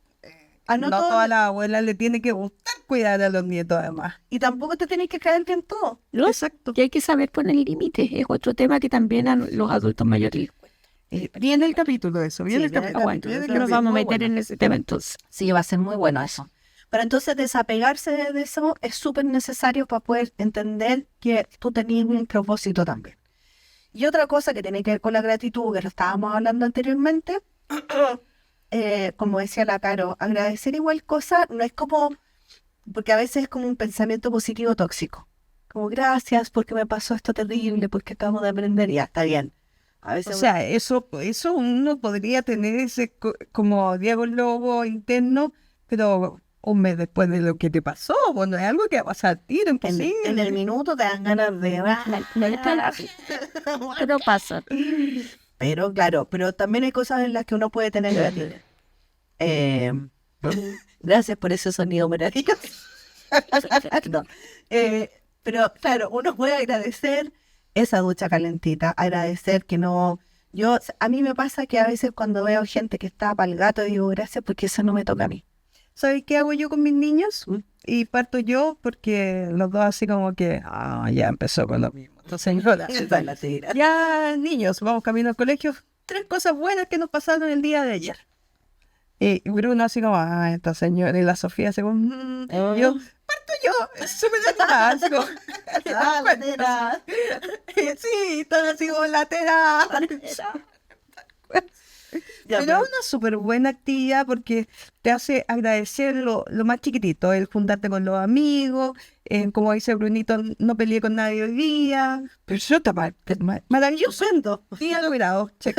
S2: Ah,
S1: No,
S2: no todo-
S1: todas las abuelas le tienen que gustar cuidar a los nietos, además.
S2: Y tampoco te tenéis que caer bien todo.
S3: ¿No?
S1: Exacto.
S3: Y hay que saber poner límites. Es otro tema que también a los adultos mayores les cuesta.
S1: Viene el capítulo de eso. Viene
S2: Sí,
S1: el
S2: viene
S1: capítulo.
S3: Ah, bueno,
S2: Viene el
S3: entonces nos
S2: capítulo,
S3: vamos a
S2: muy
S3: meter
S2: bueno.
S3: en ese tema entonces.
S2: Sí, va a ser muy bueno eso. Pero entonces desapegarse de eso es súper necesario para poder entender que tú tenías un propósito también. Y otra cosa que tiene que ver con la gratitud, que lo estábamos hablando anteriormente, como decía la Caro, agradecer igual cosas no es como, porque a veces es como un pensamiento positivo tóxico. Como gracias porque me pasó esto terrible, porque acabo de aprender, ya está bien. A
S1: O
S2: veces
S1: sea, eso uno podría tener ese como Diego Lobo interno, pero un mes después de lo que te pasó, bueno, es algo que va a pasar a tiro, imposible.
S2: en el minuto te dan ganas de...
S3: No está la- Pero pasa.
S2: Pero claro, pero también hay cosas en las que uno puede tener gratitud. Gracias por ese sonido maravilloso. No, pero claro, uno puede agradecer esa ducha calentita, agradecer que no... a mí me pasa que a veces cuando veo gente que está para el gato digo gracias porque eso no me toca a mí.
S1: ¿Sabes qué hago yo con mis niños?
S2: ¿Mm?
S1: Y parto yo porque los dos así como que, ya empezó con lo mismo. Entonces, señora, ya niños, vamos camino al colegio. 3 cosas buenas que nos pasaron el día de ayer. Y Bruno así como, esta señora, y la Sofía así como, y yo, parto yo, súper enojada, así como, sí, están así como lateral. Pero es una súper buena actividad porque te hace agradecer lo más chiquitito, el juntarte con los amigos, como dice Brunito, no peleé con nadie hoy día, pero eso está maravilloso. Día logrado. Check.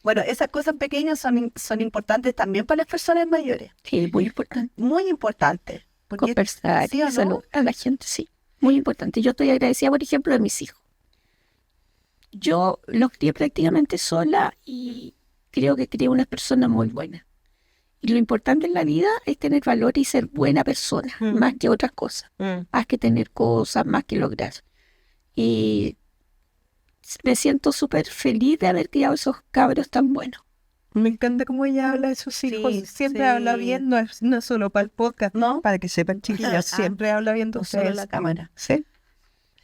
S2: Bueno, esas cosas pequeñas son importantes también para las personas mayores.
S3: Sí, muy importante.
S2: Muy importantes. Porque
S3: Conversar
S2: ¿sí
S3: y
S2: o no?
S3: saludar a la gente, sí. Muy importante. Yo estoy agradecida, por ejemplo, de mis hijos. Yo los crié prácticamente sola y creo que crié unas personas muy buenas. Y lo importante en la vida es tener valor y ser buena persona, más que otras cosas, más que tener cosas, más que lograr. Y me siento súper feliz de haber criado esos cabros tan buenos.
S1: Me encanta cómo ella habla de sus hijos.
S2: Sí,
S1: Siempre
S2: sí.
S1: habla bien, no es solo para el podcast,
S2: ¿No?
S1: para que sepan, chiquillas, siempre habla bien de
S2: No solo
S1: ustedes.
S2: la cámara.
S1: Sí.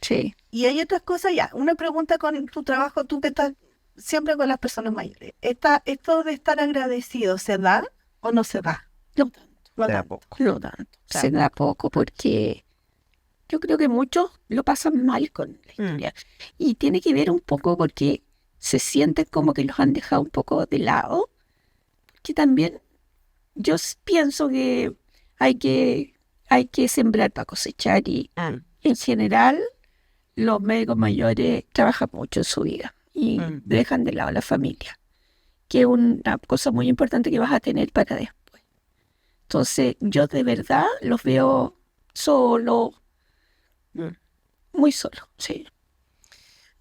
S3: Sí.
S2: Y hay otras cosas ya. Una pregunta con tu trabajo, tú que estás siempre con las personas mayores. ¿Esto de estar agradecido se da o no se da?
S3: No tanto.
S2: No
S1: De a
S2: tanto.
S1: poco.
S3: No tanto.
S2: Claro.
S3: Se da poco porque yo creo que muchos lo pasan mal con la historia. Y tiene que ver un poco porque se sienten como que los han dejado un poco de lado. Que también yo pienso que hay que sembrar para cosechar y en general los médicos mayores trabajan mucho en su vida y dejan de lado a la familia, que es una cosa muy importante que vas a tener para después. Entonces yo de verdad los veo solo, muy solo, sí.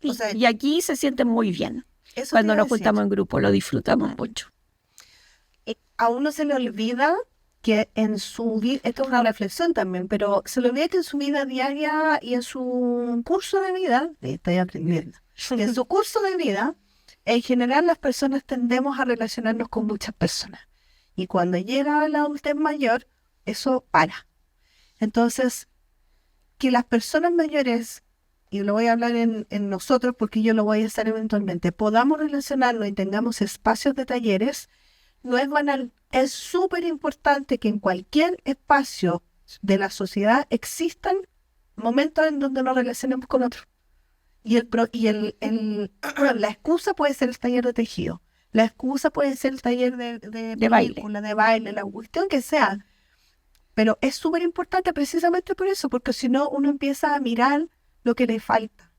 S2: O sea,
S3: Y aquí se sienten muy bien.
S2: eso
S3: Cuando
S2: te iba
S3: nos
S2: a decir.
S3: juntamos en grupo, lo disfrutamos mucho.
S2: A uno se le olvida que en su vida, esto es una reflexión también, pero se le olvida que en su vida diaria y en su curso de vida, estoy aprendiendo, en su curso de vida, en general las personas tendemos a relacionarnos con muchas personas. Y cuando llega la adultez mayor, eso para. Entonces, que las personas mayores, y lo voy a hablar en nosotros porque yo lo voy a hacer eventualmente, podamos relacionarnos y tengamos espacios de talleres, no es banal. Es súper importante que en cualquier espacio de la sociedad existan momentos en donde nos relacionemos con otros. La excusa puede ser el taller de tejido, la excusa puede ser el taller de
S3: baile.
S2: película, de baile, la cuestión que sea. Pero es súper importante precisamente por eso, porque si no uno empieza a mirar lo que le falta.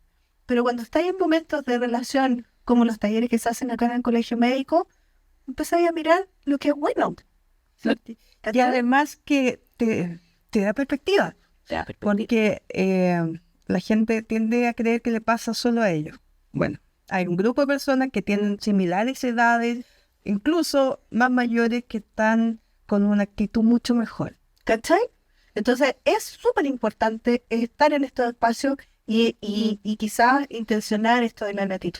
S2: Pero cuando estáis en momentos de relación, como los talleres que se hacen acá en el colegio médico, empezáis a mirar lo que es bueno.
S1: Y además que te da perspectiva, porque la gente tiende a creer que le pasa solo a ellos. Bueno, hay un grupo de personas que tienen similares edades, incluso más mayores, que están con una actitud mucho mejor.
S2: ¿Cachai? Entonces es súper importante estar en estos espacios y quizás intencionar esto de la gratitud.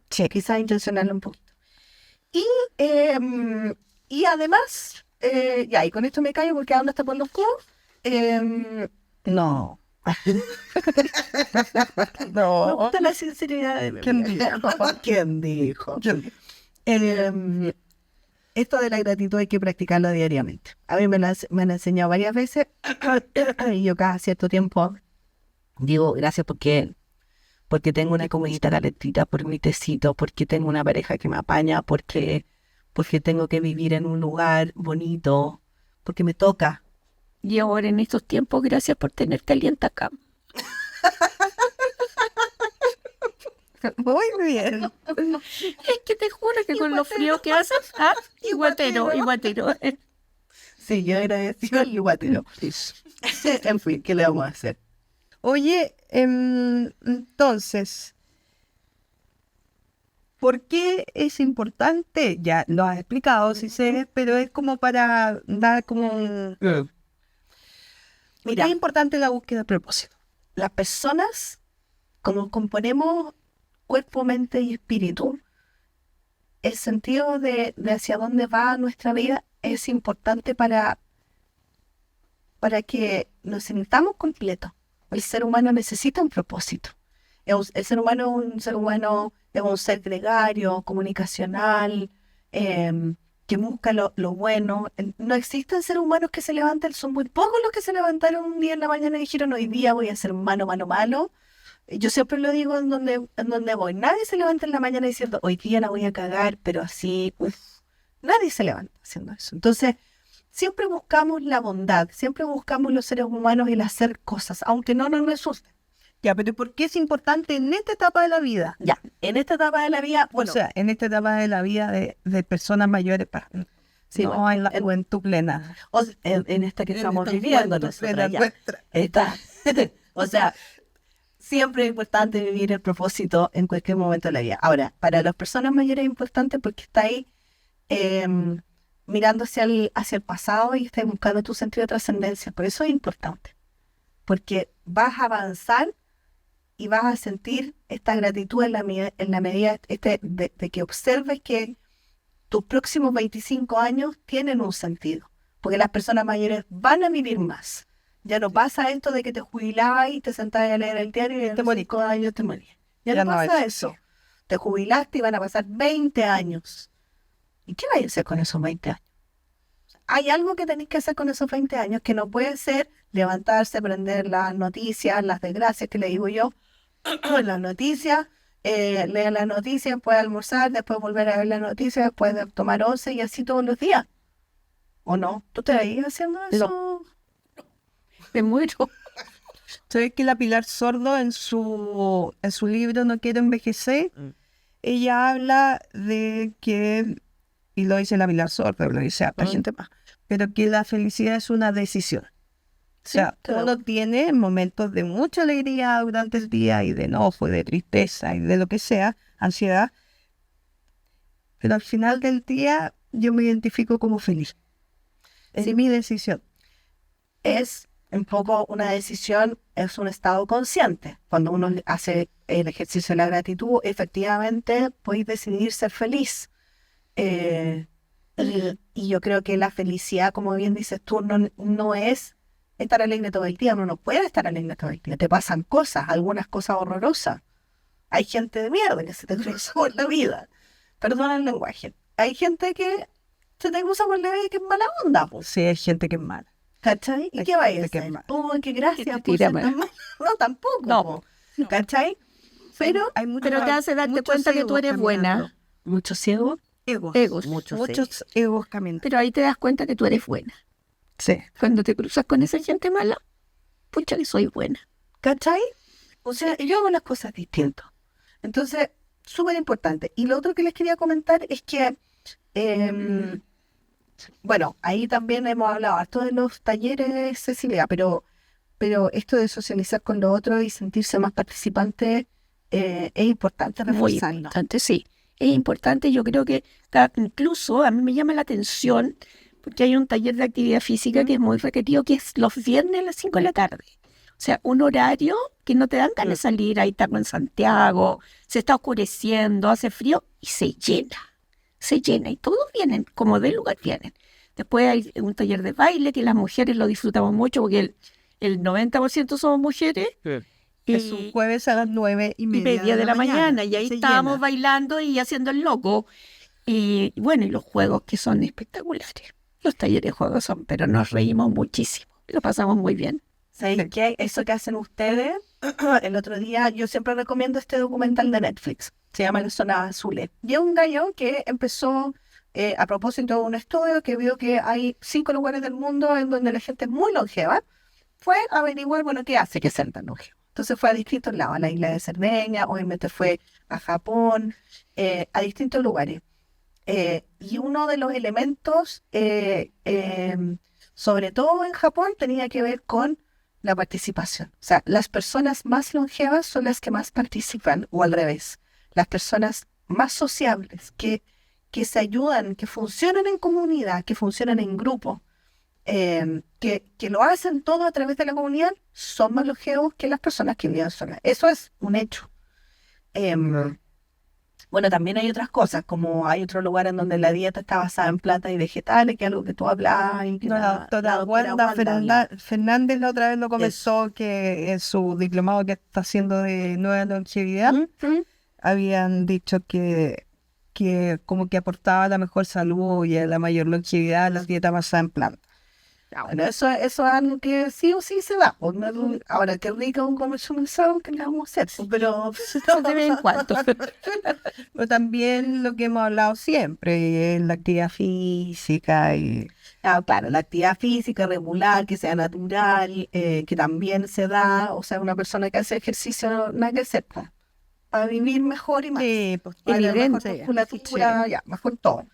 S1: Sí.
S2: Quizás intencionarlo un poquito. Y además, ya, y con esto me callo porque ando hasta por los codos.
S1: No.
S2: Me
S1: No.
S2: gusta la sinceridad de mi
S1: ¿Quién
S2: amiga.
S1: dijo?
S2: ¿Quién dijo?
S1: ¿Quién dijo?
S2: Esto de la gratitud hay que practicarlo diariamente. A mí me han enseñado varias veces y yo cada cierto tiempo digo gracias porque tengo una comidita calentita, por mi tecito, porque tengo una pareja que me apaña, porque tengo que vivir en un lugar bonito, porque me toca.
S3: Y ahora en estos tiempos, gracias por tener caliente acá.
S1: Muy bien.
S3: Es que te juro que con lo frío que hace, iguatero.
S2: Sí, yo agradecido al guatero. En fin, ¿qué le vamos a hacer?
S1: Oye, entonces, ¿por qué es importante? Ya lo has explicado, sí sé, pero es como para dar como un... ¿Por qué
S2: Mira,
S1: es importante la búsqueda de propósito?
S2: las personas, como componemos cuerpo, mente y espíritu, el sentido de hacia dónde va nuestra vida es importante para que nos sintamos completos. El ser humano necesita un propósito. El ser humano es un ser gregario, comunicacional, que busca lo bueno. No existen seres humanos que se levanten, son muy pocos los que se levantaron un día en la mañana y dijeron, hoy día voy a ser malo, malo, malo. Yo siempre lo digo en donde voy. Nadie se levanta en la mañana diciendo, hoy día la voy a cagar, pero así, nadie se levanta haciendo eso. Entonces, siempre buscamos la bondad, siempre buscamos los seres humanos el hacer cosas, aunque no nos resulte.
S1: Ya, pero ¿por qué es importante en esta etapa de la vida?
S2: Ya, en esta etapa de la vida, bueno,
S1: O sea, en esta etapa de la vida de personas mayores,
S2: sí,
S1: no
S2: bueno,
S1: en la juventud plena.
S2: en esta que estamos
S1: esta
S2: viviendo
S1: juventud plena
S2: nosotras ya.
S1: nuestra.
S2: Está. O sea, siempre es importante vivir el propósito en cualquier momento de la vida. Ahora, para las personas mayores es importante porque está ahí mirando hacia el pasado y estás buscando tu sentido de trascendencia. Por eso es importante. Porque vas a avanzar y vas a sentir esta gratitud en la medida de que observes que tus próximos 25 años tienen un sentido. Porque las personas mayores van a vivir más. Ya no pasa esto de que te jubilabas y te sentabas a leer el diario y en 5 años te morías. Ya no pasa eso. Te jubilaste y van a pasar 20 años. ¿Y qué vais a hacer con esos 20 años? Hay algo que tenéis que hacer con esos 20 años que no puede ser levantarse, prender las noticias, las desgracias que le digo yo, las noticias, leer las noticias, después almorzar, después volver a ver las noticias, después de tomar once y así todos los días. ¿O no? ¿Tú te veías haciendo eso?
S3: No. Me muero.
S1: ¿Sabes que la Pilar Sordo en su libro No quiero envejecer, ella habla de que, y lo dice la Pilar Sordo, lo dice a la gente más, pero que la felicidad es una decisión. sea, uno tiene momentos de mucha alegría durante el día y de enojo, y de tristeza y de lo que sea, ansiedad. Pero al final del día yo me identifico como feliz. Es mi decisión.
S2: Es un poco una decisión, es un estado consciente. Cuando uno hace el ejercicio de la gratitud, efectivamente puedes decidir ser feliz. Y yo creo que la felicidad, como bien dices tú, no es estar alegre todo el día. Uno no puede estar alegre todo el día. Te pasan cosas, algunas cosas horrorosas. Hay gente de mierda que se te cruza por la vida. Perdona el lenguaje. Hay gente que se te cruza por la vida que es mala onda, pues.
S1: Sí, hay gente que es mala.
S2: ¿Cachai? ¿Y
S1: Hay
S2: qué va a
S1: gente que es
S2: hacer?
S1: mala.
S2: Oh, qué gracias por
S3: Tira
S2: ser tan mala. No, tampoco.
S3: No.
S2: Po. ¿Cachai? Pero
S1: Hay mucho-
S3: Pero te hace darte
S1: muchos
S3: cuenta que tú
S1: egos
S3: eres
S1: caminando.
S3: buena.
S2: muchos ciegos.
S1: Egos.
S2: Muchos
S1: Egos caminando.
S3: Pero ahí te das cuenta que tú eres buena.
S1: Sí.
S3: Cuando te cruzas con esa gente mala, pucha que soy buena.
S2: ¿Cachai? O sea, yo hago las cosas distintas. Entonces, súper importante. Y lo otro que les quería comentar es que, bueno, ahí también hemos hablado harto de los talleres, Cecilia, pero esto de socializar con los otros y sentirse más participante es importante
S3: Muy
S2: reforzarlo.
S3: importante, sí. Es importante, yo creo que incluso a mí me llama la atención porque hay un taller de actividad física que es muy requerido, que es los viernes a las 5 de la tarde. O sea, un horario que no te dan ganas de salir, ahí estamos en Santiago, se está oscureciendo, hace frío y se llena y todos vienen, como del lugar vienen. Después hay un taller de baile que las mujeres lo disfrutamos mucho porque el 90% somos mujeres.
S1: Es un jueves a las 9:30
S3: y media de la mañana y ahí
S1: Se
S3: estábamos
S1: llena.
S3: bailando y haciendo el loco. Y bueno, y los juegos que son espectaculares. Los talleres de juegos son, pero nos reímos muchísimo. Lo pasamos muy bien.
S2: ¿Sabéis qué? Eso que hacen ustedes, el otro día, yo siempre recomiendo este documental de Netflix. Se llama Las Zonas Azules. Y es un gallo que empezó, a propósito de un estudio, que vio que hay 5 lugares del mundo en donde la gente es muy longeva. Fue a averiguar, bueno, qué hace que sean tan longevos. Entonces fue a distintos lados, a la isla de Cerdeña, obviamente fue a Japón, a distintos lugares. Y uno de los elementos, sobre todo en Japón, tenía que ver con la participación. O sea, las personas más longevas son las que más participan, o al revés. Las personas más sociables, que se ayudan, que funcionan en comunidad, que funcionan en grupo, que lo hacen todo a través de la comunidad, son más longevos que las personas que viven solas. Eso es un hecho. Bueno, también hay otras cosas, como hay otro lugar en donde la dieta está basada en plantas y vegetales, que es algo que tú hablabas. Y que
S1: No, la doctora Wanda Fernández la otra vez lo comenzó, que en su diplomado que está haciendo de nueva longevidad, habían dicho que como que aportaba la mejor salud y la mayor longevidad a las dietas basadas en plantas.
S2: Bueno, eso es algo que sí o sí se da. Ahora, qué rico un comercializado que le vamos a hacer. Pero
S3: De vez en cuando.
S1: Pero también lo que hemos hablado siempre es la actividad física y
S2: claro, la actividad física regular, que sea natural, que también se da. O sea, una persona que hace ejercicio, nada que hacer, pues, para vivir mejor y más.
S1: pues,
S2: Para mejor
S3: evidente,
S2: musculatura, ya, mejor todo.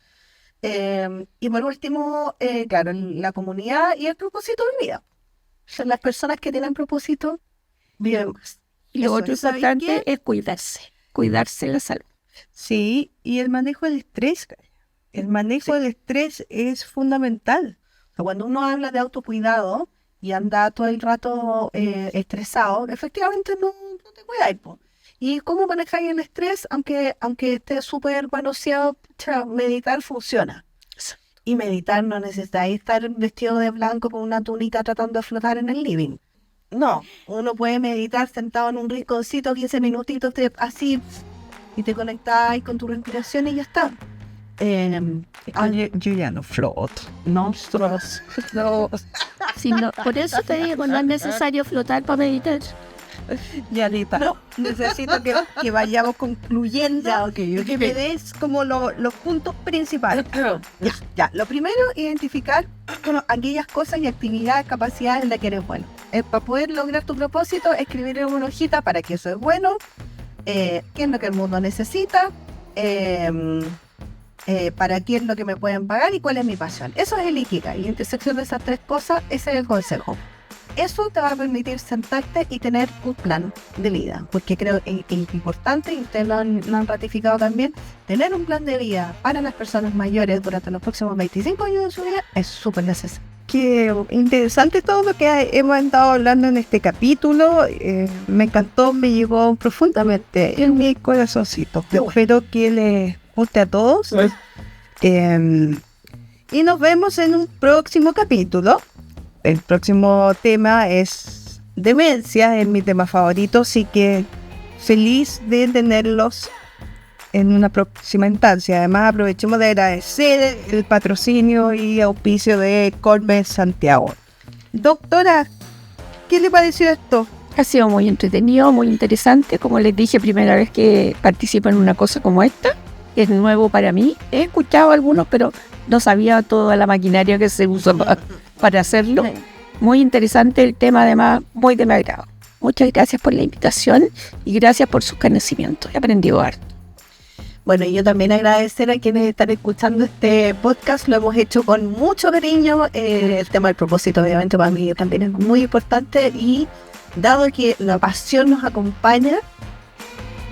S2: Y por último, claro, la comunidad y el propósito de vida. Son las personas que tienen propósito, viven más.
S3: Y lo
S2: Eso
S3: otro
S2: es. ¿Sabéis
S3: importante
S2: qué?
S3: es cuidarse la salud.
S1: sí, y el manejo del estrés. El manejo del estrés es fundamental.
S2: Cuando uno habla de autocuidado y anda todo el rato estresado, efectivamente no te cuidáis, po. ¿Y cómo manejáis el estrés? Aunque esté súper manoseado, meditar funciona. Y meditar no necesitáis estar vestido de blanco con una túnica tratando de flotar en el living. No, uno puede meditar sentado en un rinconcito 15 minutitos así y te conectáis con tu respiración y ya está.
S1: Yo ya no floto.
S2: No,
S3: Por eso te digo, no es necesario flotar para meditar.
S1: Yanita, no, necesito que vayamos concluyendo,
S2: Ya, ok,
S1: que me des como los puntos principales.
S2: Ya, lo primero, identificar aquellas cosas y actividades, capacidades en las que eres bueno. Para poder lograr tu propósito, escribir en una hojita para que eso es bueno, qué es lo que el mundo necesita, para qué es lo que me pueden pagar y cuál es mi pasión. Eso es el Ikigai. Y la intersección de esas tres cosas, ese es el consejo. eso te va a permitir sentarte y tener un plan de vida, porque creo que es importante, y ustedes lo han ratificado también, tener un plan de vida para las personas mayores durante los próximos 25 años de su vida es súper necesario.
S1: Qué interesante todo lo que hemos estado hablando en este capítulo. Me encantó, me llegó profundamente en mi corazoncito. Espero que les guste a todos. Y nos vemos en un próximo capítulo. El próximo tema es demencia, es mi tema favorito, así que feliz de tenerlos en una próxima instancia. Además, aprovechemos de agradecer el patrocinio y auspicio de Colme Santiago. Doctora, ¿qué le pareció esto?
S3: Ha sido muy entretenido, muy interesante. Como les dije, primera vez que participo en una cosa como esta. Es nuevo para mí. He escuchado algunos, pero no sabía toda la maquinaria que se usa para hacerlo. Muy interesante el tema, además, muy de mi agrado. Muchas gracias por la invitación y gracias por sus conocimientos. He aprendido harto.
S2: Bueno, y yo también agradecer a quienes están escuchando este podcast. Lo hemos hecho con mucho cariño. El tema del propósito, obviamente, para mí también es muy importante. Y dado que la pasión nos acompaña,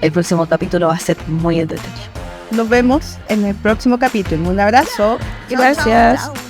S2: el próximo capítulo va a ser muy entretenido.
S1: Nos vemos en el próximo capítulo. Un abrazo.
S3: Gracias.
S2: Chao, chao.